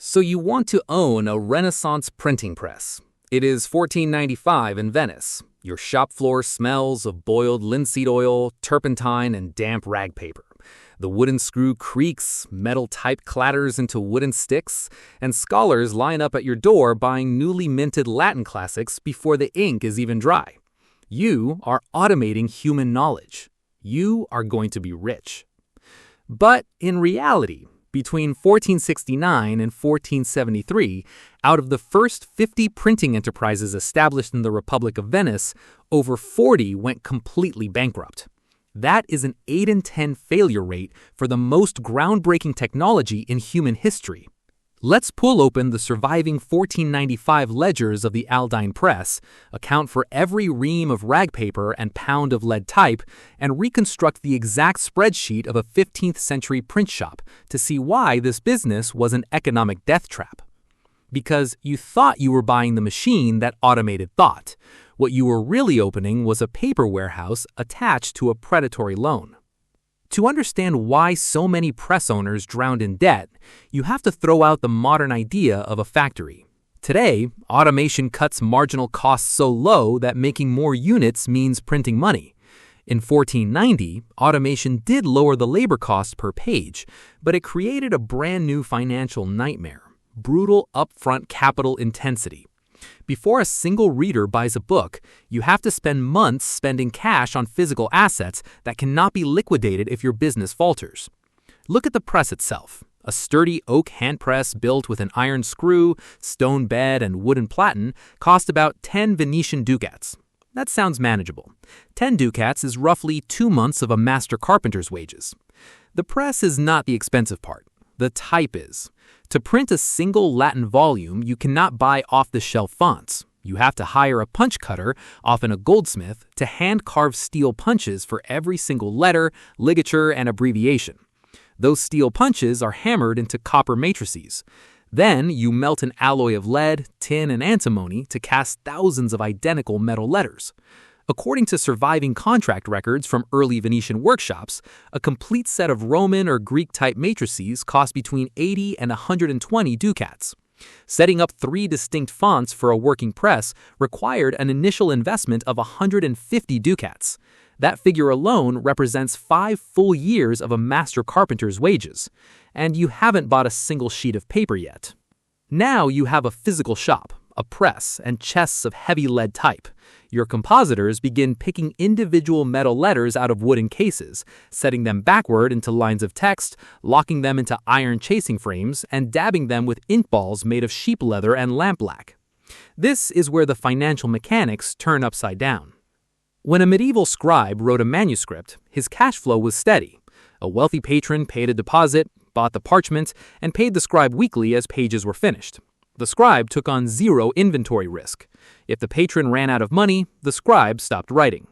So you want to own a Renaissance printing press. It is $14.95 in Venice. Your shop floor smells of boiled linseed oil, turpentine, and damp rag paper. The wooden screw creaks, metal type clatters into wooden sticks, and scholars line up at your door buying newly minted Latin classics before the ink is even dry. You are automating human knowledge. You are going to be rich. But in reality, between 1469 and 1473, out of the first 50 printing enterprises established in the Republic of Venice, over 40 went completely bankrupt. That is an 8 in 10 failure rate for the most groundbreaking technology in human history. Let's pull open the surviving 1495 ledgers of the Aldine press, account for every ream of rag paper and pound of lead type, and reconstruct the exact spreadsheet of a 15th century print shop to see why this business was an economic death trap. Because you thought you were buying the machine that automated thought. What you were really opening was a paper warehouse attached to a predatory loan. To understand why so many press owners drowned in debt, you have to throw out the modern idea of a factory. Today, automation cuts marginal costs so low that making more units means printing money. In 1490, automation did lower the labor cost per page, but it created a brand new financial nightmare: brutal upfront capital intensity. Before a single reader buys a book, you have to spend months spending cash on physical assets that cannot be liquidated if your business falters. Look at the press itself. A sturdy oak hand press built with an iron screw, stone bed, and wooden platen cost about 10 Venetian ducats. That sounds manageable. 10 ducats is roughly 2 months of a master carpenter's wages. The press is not the expensive part. The type is. To print a single Latin volume, you cannot buy off-the-shelf fonts. You have to hire a punch cutter, often a goldsmith, to hand-carve steel punches for every single letter, ligature, and abbreviation. Those steel punches are hammered into copper matrices. Then you melt an alloy of lead, tin, and antimony to cast thousands of identical metal letters. According to surviving contract records from early Venetian workshops, a complete set of Roman or Greek-type matrices cost between 80 and 120 ducats. Setting up 3 distinct fonts for a working press required an initial investment of 150 ducats. That figure alone represents 5 full years of a master carpenter's wages. And you haven't bought a single sheet of paper yet. Now you have a physical shop, a press, and chests of heavy lead type. Your compositors begin picking individual metal letters out of wooden cases, setting them backward into lines of text, locking them into iron chasing frames, and dabbing them with ink balls made of sheep leather and lampblack. This is where the financial mechanics turn upside down. When a medieval scribe wrote a manuscript, his cash flow was steady. A wealthy patron paid a deposit, bought the parchment, and paid the scribe weekly as pages were finished. The scribe took on zero inventory risk. If the patron ran out of money, the scribe stopped writing.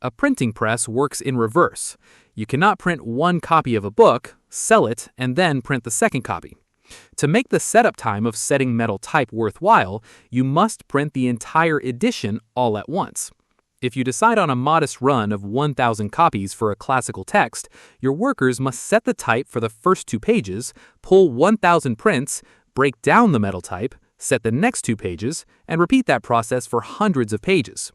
A printing press works in reverse. You cannot print one copy of a book, sell it, and then print the second copy. To make the setup time of setting metal type worthwhile, you must print the entire edition all at once. If you decide on a modest run of 1,000 copies for a classical text, your workers must set the type for the first 2 pages, pull 1,000 prints, break down the metal type, set the next 2 pages, and repeat that process for hundreds of pages.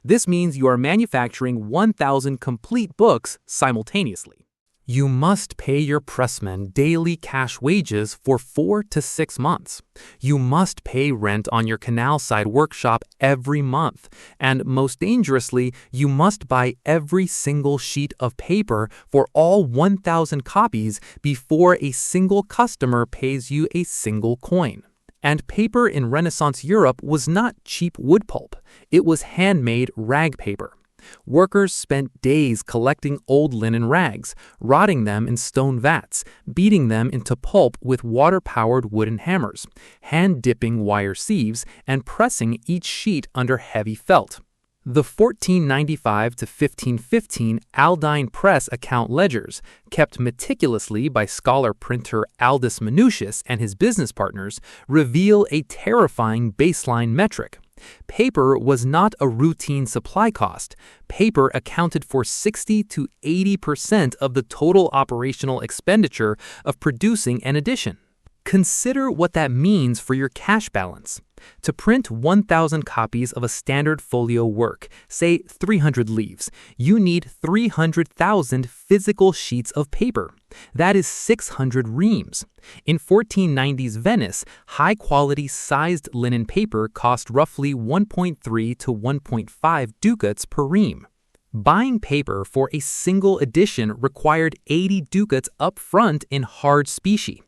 This means you are manufacturing 1,000 complete books simultaneously. You must pay your pressmen daily cash wages for 4 to 6 months. You must pay rent on your canal-side workshop every month. And most dangerously, you must buy every single sheet of paper for all 1,000 copies before a single customer pays you a single coin. And paper in Renaissance Europe was not cheap wood pulp. It was handmade rag paper. Workers spent days collecting old linen rags, rotting them in stone vats, beating them into pulp with water-powered wooden hammers, hand-dipping wire sieves, and pressing each sheet under heavy felt. The 1495 to 1515 Aldine press account ledgers, kept meticulously by scholar-printer Aldus Manutius and his business partners, reveal a terrifying baseline metric. Paper was not a routine supply cost. Paper accounted for 60 to 80% of the total operational expenditure of producing an edition. Consider what that means for your cash balance. To print 1,000 copies of a standard folio work, say 300 leaves, you need 300,000 physical sheets of paper. That is 600 reams. In 1490s Venice, high-quality sized linen paper cost roughly 1.3 to 1.5 ducats per ream. Buying paper for a single edition required 80 ducats up front in hard specie.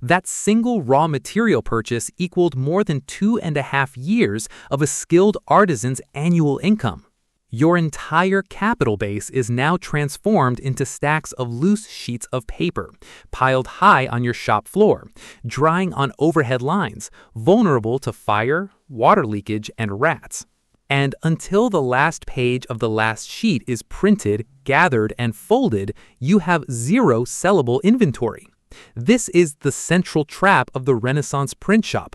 That single raw material purchase equaled more than 2.5 years of a skilled artisan's annual income. Your entire capital base is now transformed into stacks of loose sheets of paper, piled high on your shop floor, drying on overhead lines, vulnerable to fire, water leakage, and rats. And until the last page of the last sheet is printed, gathered, and folded, you have zero sellable inventory. This is the central trap of the Renaissance print shop: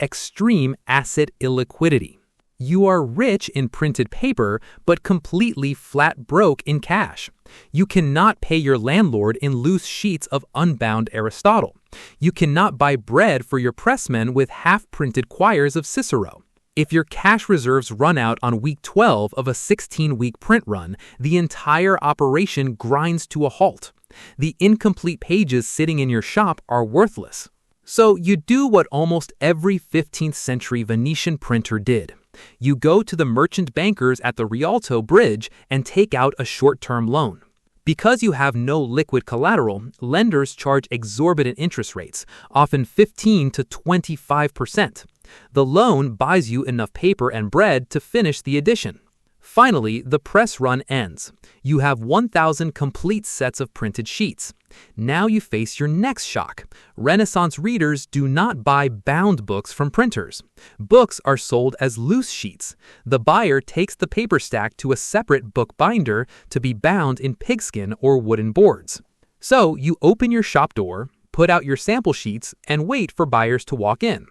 extreme asset illiquidity. You are rich in printed paper, but completely flat broke in cash. You cannot pay your landlord in loose sheets of unbound Aristotle. You cannot buy bread for your pressmen with half-printed quires of Cicero. If your cash reserves run out on week 12 of a 16-week print run, the entire operation grinds to a halt. The incomplete pages sitting in your shop are worthless. So you do what almost every 15th century Venetian printer did. You go to the merchant bankers at the Rialto Bridge and take out a short-term loan. Because you have no liquid collateral, lenders charge exorbitant interest rates, often 15 to 25%. The loan buys you enough paper and bread to finish the edition. Finally, the press run ends. You have 1,000 complete sets of printed sheets. Now you face your next shock. Renaissance readers do not buy bound books from printers. Books are sold as loose sheets. The buyer takes the paper stack to a separate book binder to be bound in pigskin or wooden boards. So you open your shop door, put out your sample sheets, and wait for buyers to walk in.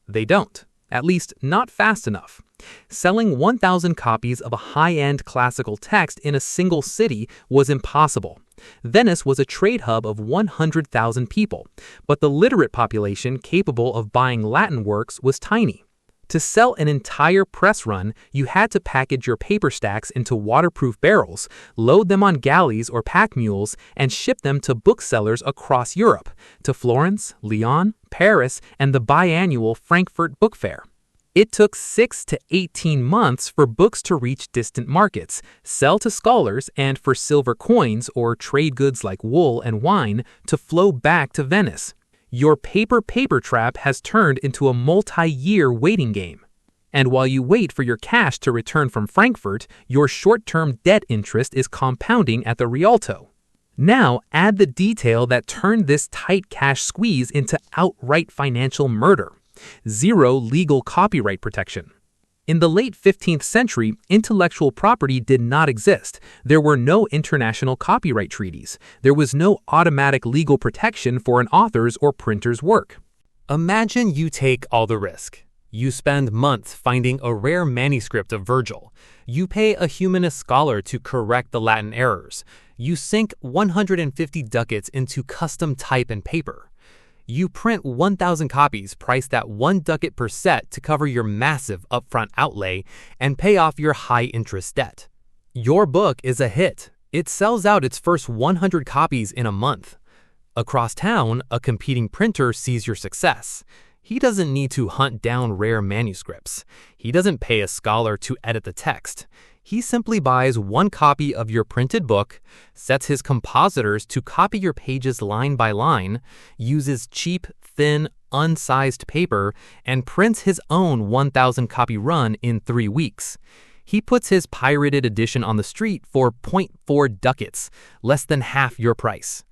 They don't, at least not fast enough. Selling 1,000 copies of a high-end classical text in a single city was impossible. Venice was a trade hub of 100,000 people, but the literate population capable of buying Latin works was tiny. To sell an entire press run, you had to package your paper stacks into waterproof barrels, load them on galleys or pack mules, and ship them to booksellers across Europe, to Florence, Lyon, Paris, and the biannual Frankfurt Book Fair. It took 6 to 18 months for books to reach distant markets, sell to scholars, and for silver coins or trade goods like wool and wine to flow back to Venice. Your paper trap has turned into a multi-year waiting game. And while you wait for your cash to return from Frankfurt, your short-term debt interest is compounding at the Rialto. Now add the detail that turned this tight cash squeeze into outright financial murder: zero legal copyright protection. In the late 15th century, intellectual property did not exist. There were no international copyright treaties. There was no automatic legal protection for an author's or printer's work. Imagine you take all the risk. You spend months finding a rare manuscript of Virgil. You pay a humanist scholar to correct the Latin errors. You sink 150 ducats into custom type and paper. You print 1,000 copies priced at 1 ducat per set to cover your massive upfront outlay and pay off your high-interest debt. Your book is a hit. It sells out its first 100 copies in a month. Across town, a competing printer sees your success. He doesn't need to hunt down rare manuscripts. He doesn't pay a scholar to edit the text. He simply buys 1 copy of your printed book, sets his compositors to copy your pages line by line, uses cheap, thin, unsized paper, and prints his own 1,000 copy run in 3 weeks. He puts his pirated edition on the street for 0.4 ducats, less than half your price.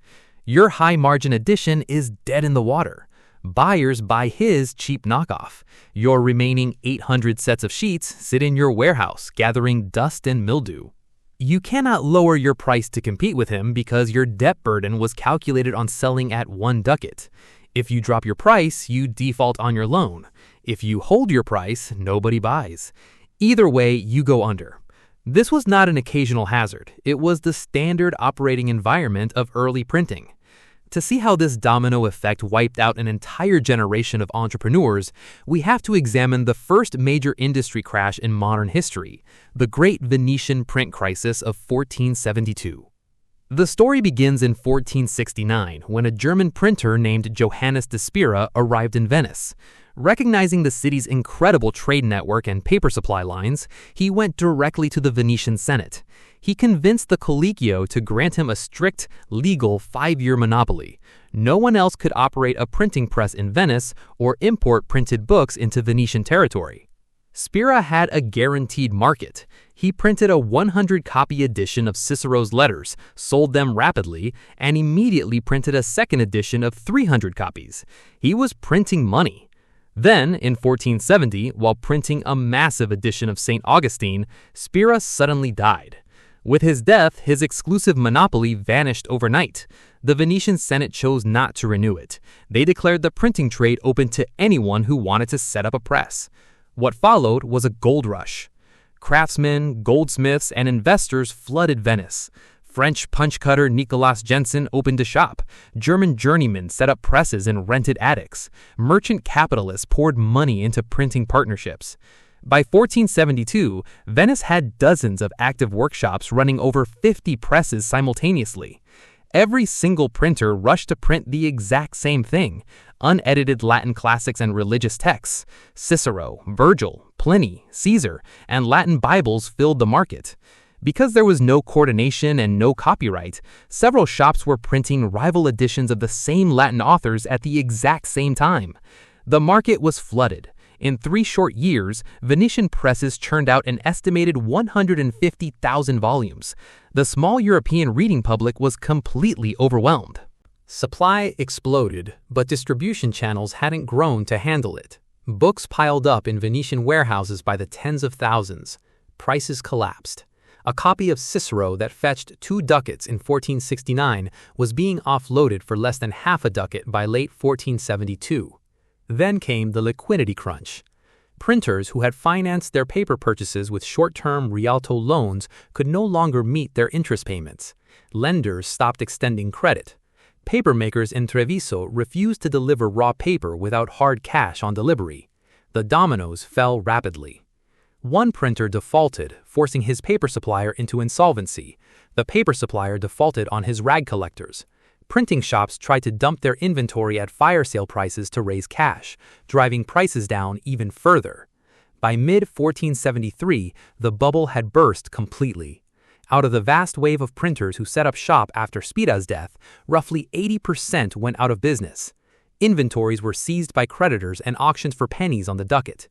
Your high-margin edition is dead in the water. Buyers buy his cheap knockoff. Your remaining 800 sets of sheets sit in your warehouse, gathering dust and mildew. You cannot lower your price to compete with him because your debt burden was calculated on selling at 1 ducat. If you drop your price, you default on your loan. If you hold your price, nobody buys. Either way, you go under. This was not an occasional hazard. It was the standard operating environment of early printing. To see how this domino effect wiped out an entire generation of entrepreneurs, we have to examine the first major industry crash in modern history, the Great Venetian Print Crisis of 1472. The story begins in 1469 when a German printer named Johannes de Spira arrived in Venice. Recognizing the city's incredible trade network and paper supply lines, he went directly to the Venetian Senate. He convinced the Collegio to grant him a strict, legal 5-year monopoly. No one else could operate a printing press in Venice or import printed books into Venetian territory. Spira had a guaranteed market. He printed a 100-copy edition of Cicero's letters, sold them rapidly, and immediately printed a second edition of 300 copies. He was printing money. Then, in 1470, while printing a massive edition of St. Augustine, Spira suddenly died. With his death, his exclusive monopoly vanished overnight. The Venetian Senate chose not to renew it. They declared the printing trade open to anyone who wanted to set up a press. What followed was a gold rush. Craftsmen, goldsmiths, and investors flooded Venice. French punch cutter Nicolas Jensen opened a shop. German journeymen set up presses in rented attics. Merchant capitalists poured money into printing partnerships. By 1472, Venice had dozens of active workshops running over 50 presses simultaneously. Every single printer rushed to print the exact same thing: unedited Latin classics and religious texts. Cicero, Virgil, Pliny, Caesar, and Latin Bibles filled the market. Because there was no coordination and no copyright, several shops were printing rival editions of the same Latin authors at the exact same time. The market was flooded. In 3 short years, Venetian presses churned out an estimated 150,000 volumes. The small European reading public was completely overwhelmed. Supply exploded, but distribution channels hadn't grown to handle it. Books piled up in Venetian warehouses by the tens of thousands. Prices collapsed. A copy of Cicero that fetched 2 ducats in 1469 was being offloaded for less than half a ducat by late 1472. Then came the liquidity crunch. Printers who had financed their paper purchases with short-term Rialto loans could no longer meet their interest payments. Lenders stopped extending credit. Papermakers in Treviso refused to deliver raw paper without hard cash on delivery. The dominoes fell rapidly. One printer defaulted, forcing his paper supplier into insolvency. The paper supplier defaulted on his rag collectors. Printing shops tried to dump their inventory at fire sale prices to raise cash, driving prices down even further. By mid-1473, the bubble had burst completely. Out of the vast wave of printers who set up shop after Spira's death, roughly 80% went out of business. Inventories were seized by creditors and auctioned for pennies on the ducat.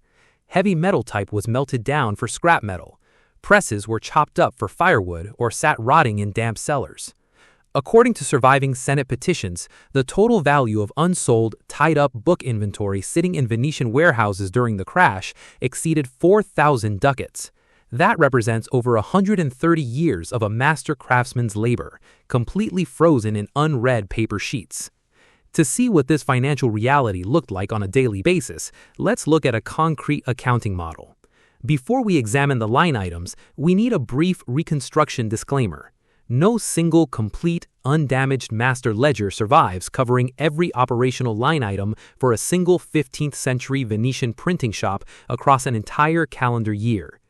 Heavy metal type was melted down for scrap metal. Presses were chopped up for firewood or sat rotting in damp cellars. According to surviving Senate petitions, the total value of unsold, tied-up book inventory sitting in Venetian warehouses during the crash exceeded 4,000 ducats. That represents over 130 years of a master craftsman's labor, completely frozen in unread paper sheets. To see what this financial reality looked like on a daily basis, let's look at a concrete accounting model. Before we examine the line items, we need a brief reconstruction disclaimer. No single, complete, undamaged master ledger survives covering every operational line item for a single 15th century Venetian printing shop across an entire calendar year.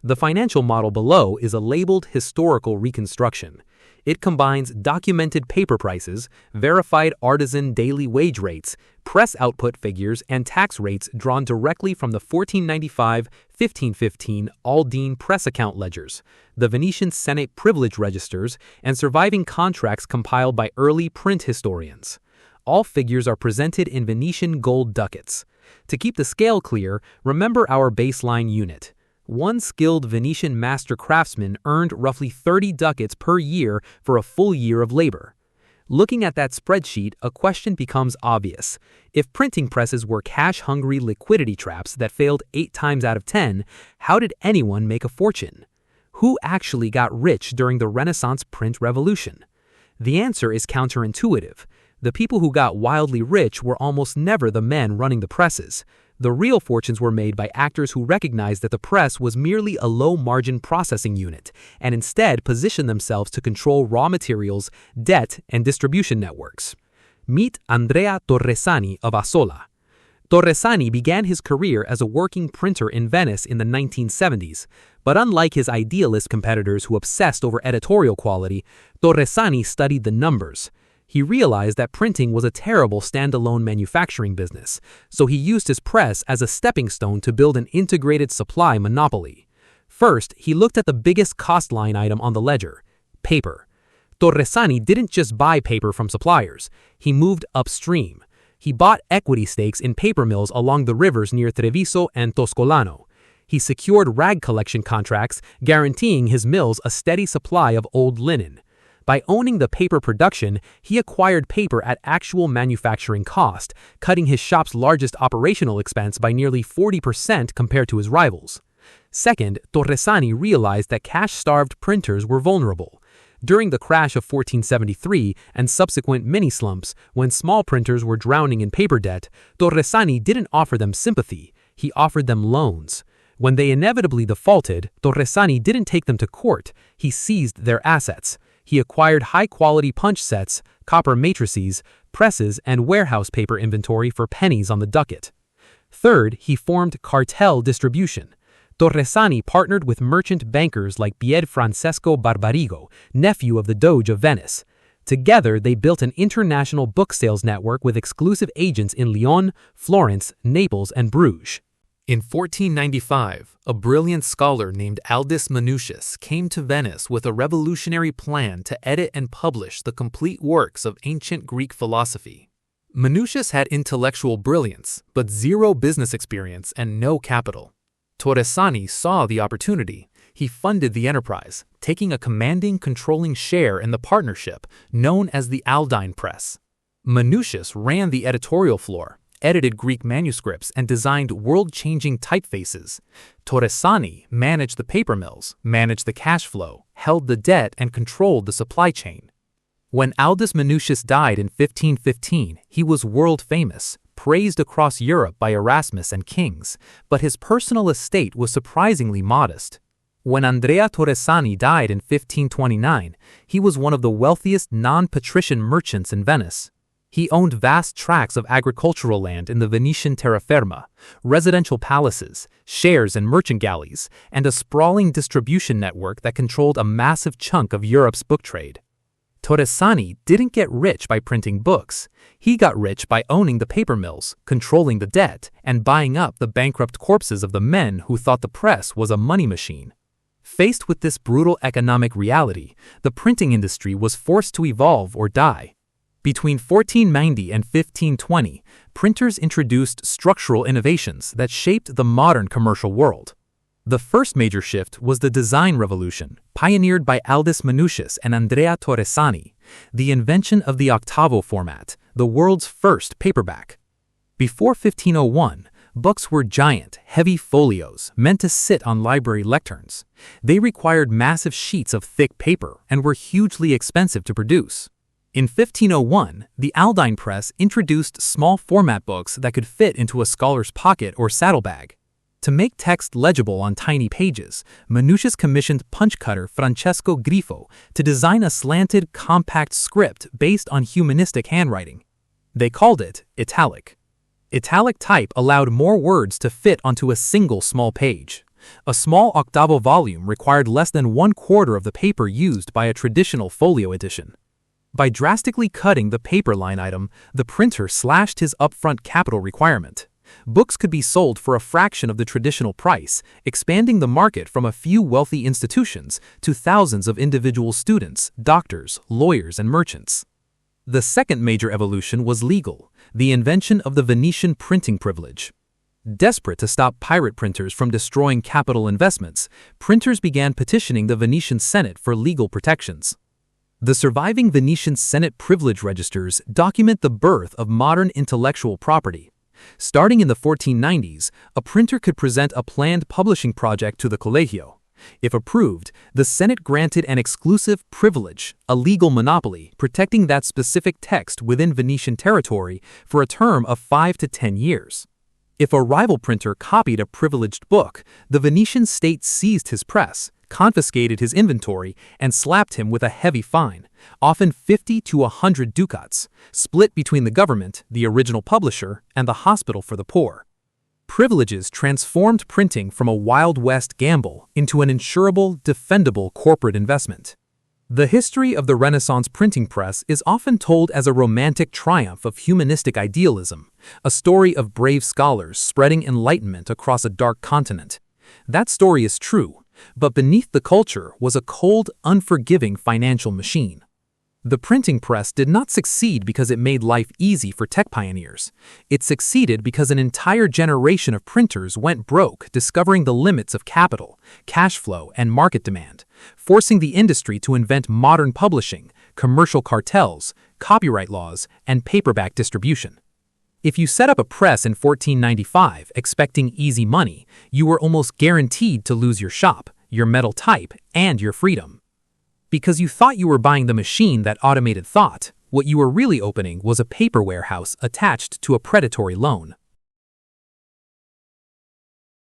The financial model below is a labeled historical reconstruction. It combines documented paper prices, verified artisan daily wage rates, press output figures, and tax rates drawn directly from the 1495-1515 Aldine press account ledgers, the Venetian Senate privilege registers, and surviving contracts compiled by early print historians. All figures are presented in Venetian gold ducats. To keep the scale clear, remember our baseline unit. One skilled Venetian master craftsman earned roughly 30 ducats per year for a full year of labor. Looking at that spreadsheet, a question becomes obvious. If printing presses were cash-hungry liquidity traps that failed 8 times out of 10, how did anyone make a fortune? Who actually got rich during the Renaissance print revolution? The answer is counterintuitive. The people who got wildly rich were almost never the men running the presses. The real fortunes were made by actors who recognized that the press was merely a low-margin processing unit and instead positioned themselves to control raw materials, debt, and distribution networks. Meet Andrea Torresani of Assola. Torresani began his career as a working printer in Venice in the 1970s, but unlike his idealist competitors who obsessed over editorial quality, Torresani studied the numbers. He realized that printing was a terrible standalone manufacturing business, so he used his press as a stepping stone to build an integrated supply monopoly. First, he looked at the biggest cost line item on the ledger: paper. Torresani didn't just buy paper from suppliers, he moved upstream. He bought equity stakes in paper mills along the rivers near Treviso and Toscolano. He secured rag collection contracts, guaranteeing his mills a steady supply of old linen. By owning the paper production, he acquired paper at actual manufacturing cost, cutting his shop's largest operational expense by nearly 40% compared to his rivals. Second, Torresani realized that cash-starved printers were vulnerable. During the crash of 1473 and subsequent mini-slumps, when small printers were drowning in paper debt, Torresani didn't offer them sympathy, he offered them loans. When they inevitably defaulted, Torresani didn't take them to court, he seized their assets. He acquired high-quality punch sets, copper matrices, presses, and warehouse paper inventory for pennies on the ducat. Third, he formed cartel distribution. Torresani partnered with merchant bankers like Pier Francesco Barbarigo, nephew of the Doge of Venice. Together, they built an international book sales network with exclusive agents in Lyon, Florence, Naples, and Bruges. In 1495, a brilliant scholar named Aldus Manutius came to Venice with a revolutionary plan to edit and publish the complete works of ancient Greek philosophy. Manutius had intellectual brilliance, but zero business experience and no capital. Torresani saw the opportunity. He funded the enterprise, taking a commanding, controlling share in the partnership known as the Aldine Press. Manutius ran the editorial floor, edited Greek manuscripts, and designed world-changing typefaces. Torresani managed the paper mills, managed the cash flow, held the debt, and controlled the supply chain. When Aldus Manutius died in 1515, he was world-famous, praised across Europe by Erasmus and kings, but his personal estate was surprisingly modest. When Andrea Torresani died in 1529, he was one of the wealthiest non-patrician merchants in Venice. He owned vast tracts of agricultural land in the Venetian terraferma, residential palaces, shares in merchant galleys, and a sprawling distribution network that controlled a massive chunk of Europe's book trade. Torresani didn't get rich by printing books. He got rich by owning the paper mills, controlling the debt, and buying up the bankrupt corpses of the men who thought the press was a money machine. Faced with this brutal economic reality, the printing industry was forced to evolve or die. Between 1490 and 1520, printers introduced structural innovations that shaped the modern commercial world. The first major shift was the design revolution, pioneered by Aldus Manutius and Andrea Torresani, the invention of the octavo format, the world's first paperback. Before 1501, books were giant, heavy folios meant to sit on library lecterns. They required massive sheets of thick paper and were hugely expensive to produce. In 1501, the Aldine Press introduced small format books that could fit into a scholar's pocket or saddlebag. To make text legible on tiny pages, Manutius commissioned punch cutter Francesco Grifo to design a slanted, compact script based on humanistic handwriting. They called it italic. Italic type allowed more words to fit onto a single small page. A small octavo volume required less than 1/4 of the paper used by a traditional folio edition. By drastically cutting the paper line item, the printer slashed his upfront capital requirement. Books could be sold for a fraction of the traditional price, expanding the market from a few wealthy institutions to thousands of individual students, doctors, lawyers, and merchants. The second major evolution was legal, the invention of the Venetian printing privilege. Desperate to stop pirate printers from destroying capital investments, printers began petitioning the Venetian Senate for legal protections. The surviving Venetian Senate privilege registers document the birth of modern intellectual property. Starting in the 1490s, a printer could present a planned publishing project to the Collegio. If approved, the Senate granted an exclusive privilege, a legal monopoly, protecting that specific text within Venetian territory for a term of 5 to 10 years. If a rival printer copied a privileged book, the Venetian state seized his press, confiscated his inventory, and slapped him with a heavy fine, often 50 to 100 ducats, split between the government, the original publisher, and the hospital for the poor. Privileges transformed printing from a Wild West gamble into an insurable, defendable corporate investment. The history of the Renaissance printing press is often told as a romantic triumph of humanistic idealism, a story of brave scholars spreading enlightenment across a dark continent. That story is true, but beneath the culture was a cold, unforgiving financial machine. The printing press did not succeed because it made life easy for tech pioneers. It succeeded because an entire generation of printers went broke discovering the limits of capital, cash flow, and market demand, forcing the industry to invent modern publishing, commercial cartels, copyright laws, and paperback distribution. If you set up a press in 1495 expecting easy money, you were almost guaranteed to lose your shop, your metal type, and your freedom. Because you thought you were buying the machine that automated thought, what you were really opening was a paper warehouse attached to a predatory loan.